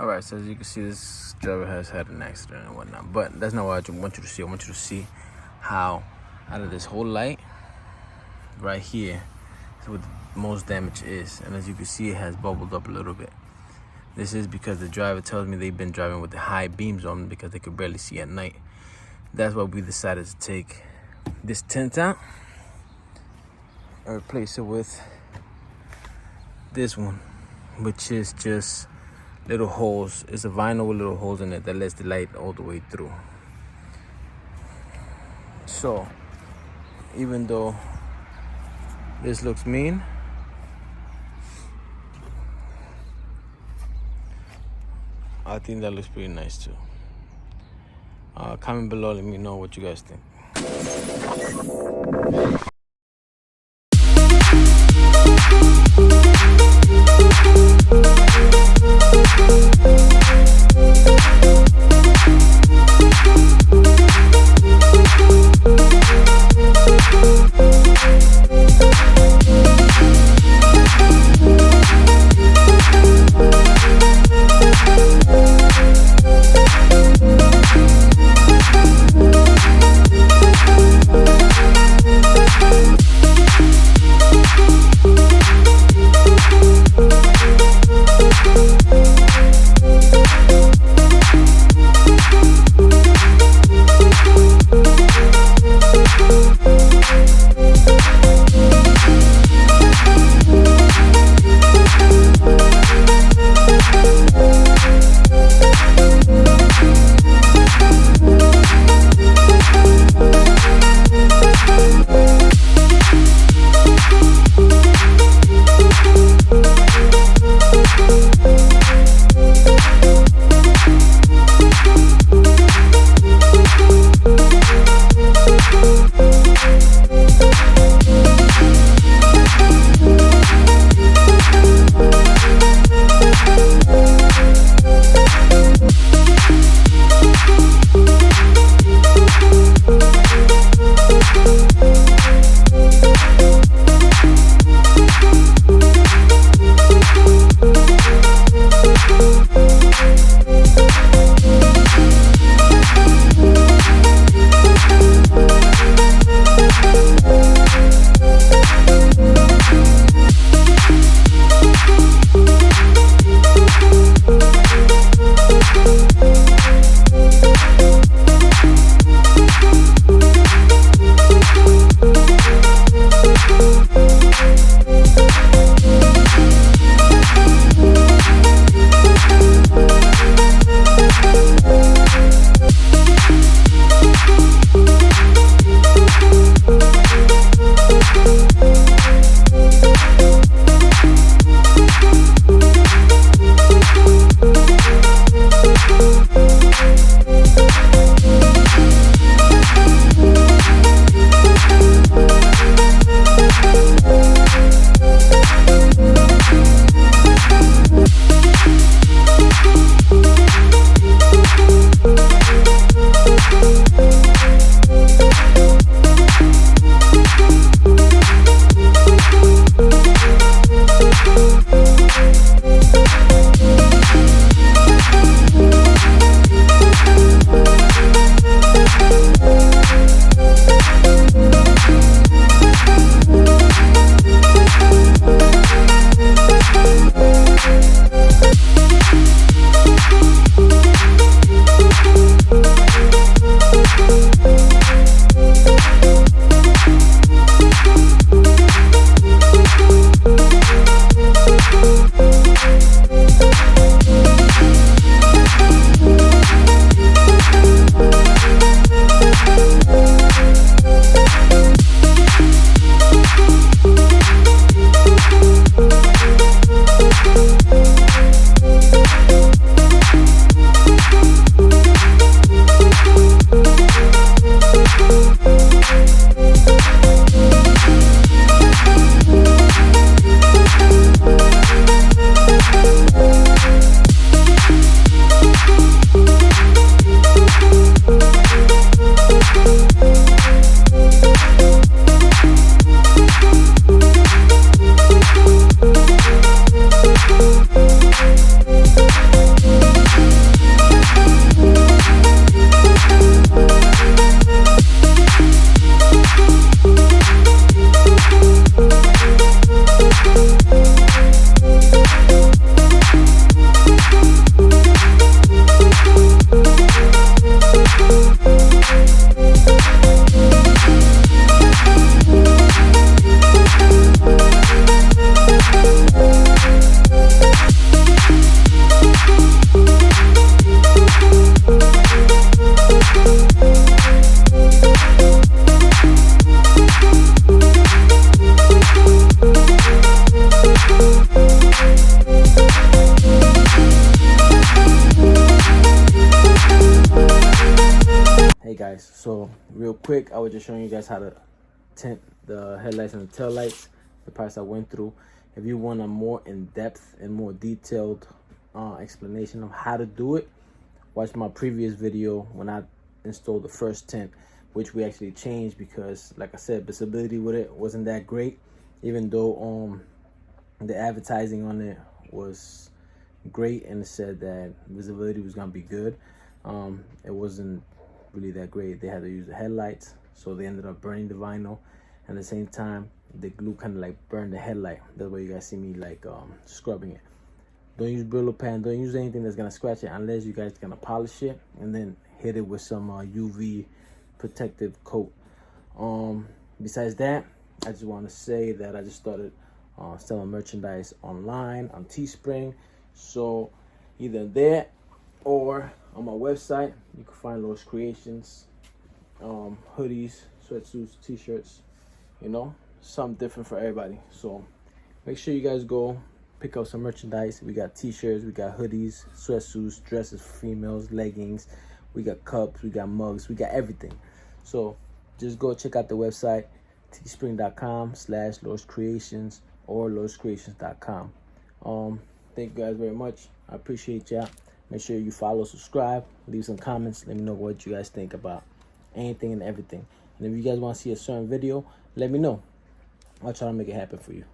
Alright, so as you can see, this driver has had an accident and whatnot, but that's not what I want you to see. I want you to see how out of this whole light right here is what the most damage is. And as you can see, it has bubbled up a little bit. This is because the driver tells me they've been driving with the high beams on because they could barely see at night. That's why we decided to take this tint out and replace it with this one, which is just little holes. It's a vinyl with little holes in it that lets the light all the way through. So even though this looks mean, I think that looks pretty nice too. Comment below, let me know what you guys think. guys. So real quick, I was just showing you guys how to tint the headlights and the tail lights, the process I went through. If you want a more in-depth and more detailed explanation of how to do it, watch my previous video when I installed the first tint, which we actually changed because, like I said, visibility with it wasn't that great, even though the advertising on it was great and it said that visibility was gonna be good. It wasn't really that great. They had to use the headlights, so they ended up burning the vinyl, and at the same time the glue kind of like burned the headlight. That's why you guys see me like scrubbing it. Don't use Brillo pen, don't use anything that's gonna scratch it unless you guys gonna polish it and then hit it with some UV protective coat. Besides that, I just want to say that I just started selling merchandise online on Teespring, so either there or on my website you can find Lowe's Creations, hoodies, sweatsuits, t-shirts, you know, something different for everybody. So make sure you guys go pick up some merchandise. We got t-shirts, we got hoodies, sweatsuits, dresses for females, leggings, we got cups, we got mugs, we got everything. So just go check out the website, teespring.com/Lowe's Creations or lowescreations.com. Thank you guys very much. I appreciate y'all. Make sure you follow, subscribe, leave some comments. Let me know what you guys think about anything and everything. And if you guys want to see a certain video, let me know. I'll try to make it happen for you.